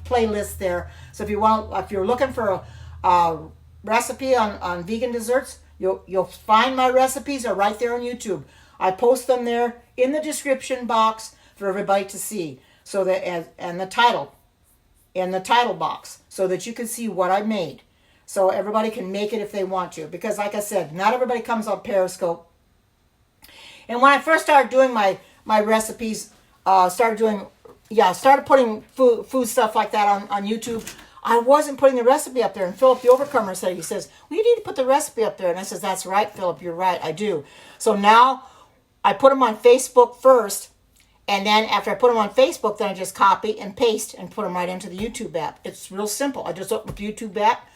playlist there. So if you're looking for a recipe on vegan desserts, you'll find my recipes are right there on YouTube. I post them there in the description box for everybody to see. So that and the title in the title box, so that you can see what I made. So everybody can make it if they want to. Because like I said, not everybody comes on Periscope. And when I first started doing my recipes, started putting food stuff like that on YouTube, I wasn't putting the recipe up there. And Philip the Overcomer said, he says, well, you need to put the recipe up there. And I says, that's right, Philip, you're right, I do. So now I put them on Facebook first, and then after I put them on Facebook, then I just copy and paste and put them right into the YouTube app. It's real simple. I just open the YouTube app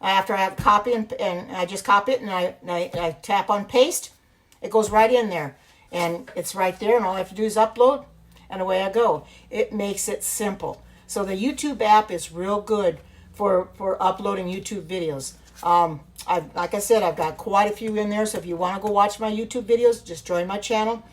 after I have copy, and I just copy it, and I tap on paste. It goes right in there. And it's right there, and all I have to do is upload, and away I go. It makes it simple. So the YouTube app is real good for uploading YouTube videos. Like I said, I've got quite a few in there, so if you want to go watch my YouTube videos, just join my channel.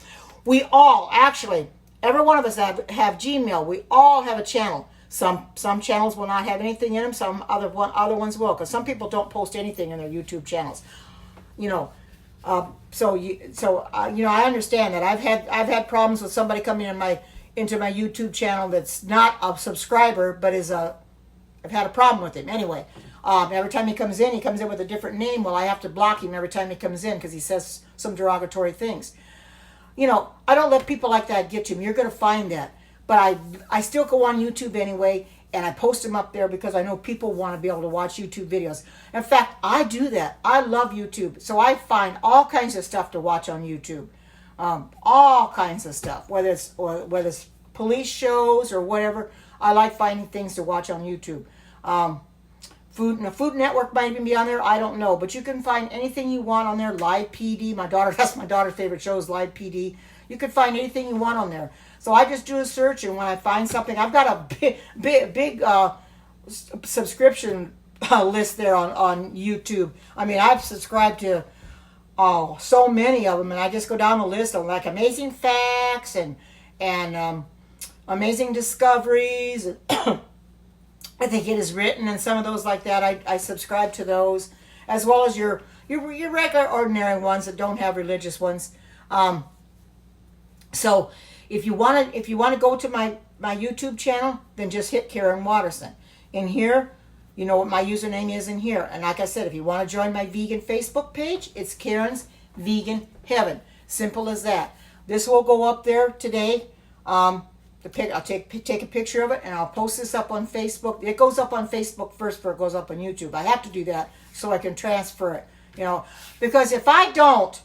We all, actually, every one of us have Gmail. We all have a channel. Some channels will not have anything in them. Some other ones will, because some people don't post anything in their YouTube channels. You know, I understand that. I've had problems with somebody coming into my YouTube channel that's not a subscriber, but I've had a problem with him. Anyway, every time he comes in with a different name. Well, I have to block him every time he comes in because he says some derogatory things. You know, I don't let people like that get to me. You're going to find that. But I still go on YouTube anyway, and I post them up there because I know people want to be able to watch YouTube videos. In fact, I do that. I love YouTube. So I find all kinds of stuff to watch on YouTube. All kinds of stuff, whether it's police shows or whatever. I like finding things to watch on YouTube. Food Network might even be on there. I don't know, but you can find anything you want on there. Live PD, that's my daughter's favorite show is Live PD. You can find anything you want on there. So I just do a search, and when I find something, I've got a big subscription list there on YouTube. I mean, I've subscribed to so many of them, and I just go down the list of like amazing facts and amazing discoveries. I think it is written, and some of those like that. I subscribe to those, as well as your regular ordinary ones that don't have religious ones. So if you want to go to my YouTube channel, then just hit Karen Watterson. In here, you know what my username is in here. And like I said, if you want to join my vegan Facebook page, it's Karen's Vegan Heaven. Simple as that. This will go up there today. I'll take a picture of it, and I'll post this up on Facebook. It goes up on Facebook first before it goes up on YouTube. I have to do that so I can transfer it. You know, because if I don't,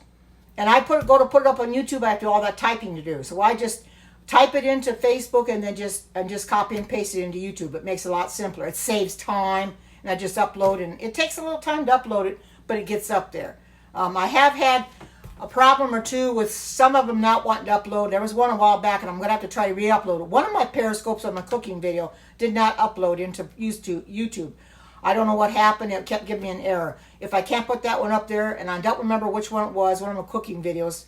and I go to put it up on YouTube, I have to do all that typing to do. So I just type it into Facebook and then just copy and paste it into YouTube. It makes it a lot simpler. It saves time, and I just upload, and it takes a little time to upload it, but it gets up there. I have had a problem or two with some of them not wanting to upload. There was one a while back, and I'm going to have to try to re-upload it. One of my periscopes on my cooking video did not upload into YouTube. I don't know what happened. It kept giving me an error. If I can't put that one up there, and I don't remember which one it was, one of my cooking videos,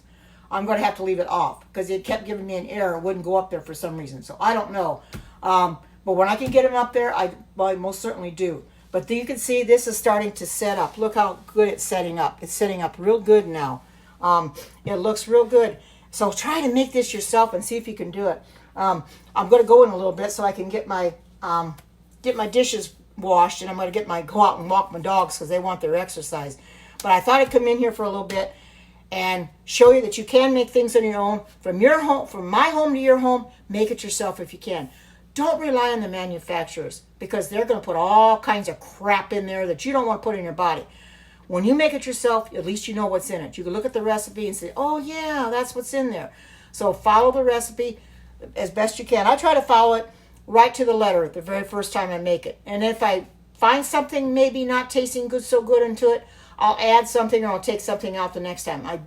I'm going to have to leave it off because it kept giving me an error. It wouldn't go up there for some reason. So I don't know. But when I can get them up there, I most certainly do. But you can see this is starting to set up. Look how good it's setting up. It's setting up real good now. It looks real good. So try to make this yourself and see if you can do it. I'm going to go in a little bit so I can get my dishes washed, and I'm going to go out and walk my dogs because they want their exercise. But I thought I'd come in here for a little bit and show you that you can make things on your own. From your home, from my home to your home, make it yourself if you can. Don't rely on the manufacturers because they're going to put all kinds of crap in there that you don't want to put in your body. When you make it yourself, at least you know what's in it. You can look at the recipe and say, oh yeah, that's what's in there. So follow the recipe as best you can. I try to follow it right to the letter the very first time I make it. And if I find something maybe not tasting so good into it, I'll add something or I'll take something out the next time. I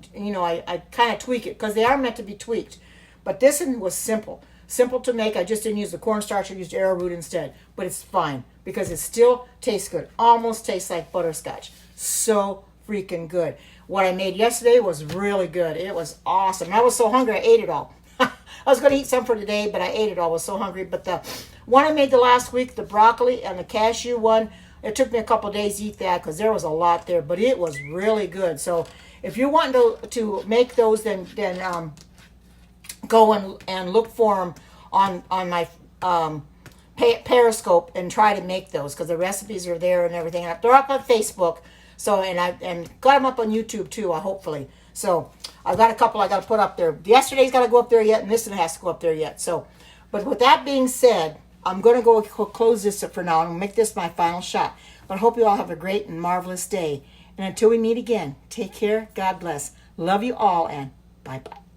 kind of tweak it because they are meant to be tweaked. But this one was simple. Simple to make. I just didn't use the cornstarch. I used arrowroot instead. But it's fine because it still tastes good. Almost tastes like butterscotch. So freaking good. What I made yesterday was really good. It was awesome. I was so hungry I ate it all. I was going to eat some for today, but I ate it all. I was so hungry. But the one I made the last week, the broccoli and the cashew one, it took me a couple of days to eat that because there was a lot there. But it was really good. So if you want to make those, then go and look for them on my Periscope and try to make those because the recipes are there and everything. They're up on Facebook. So and got them up on YouTube too, hopefully. So I've got a couple I got to put up there. Yesterday's got to go up there yet, and this one has to go up there yet. So, but with that being said, I'm going to go close this up for now and make this my final shot. But I hope you all have a great and marvelous day. And until we meet again, take care. God bless. Love you all, and bye-bye.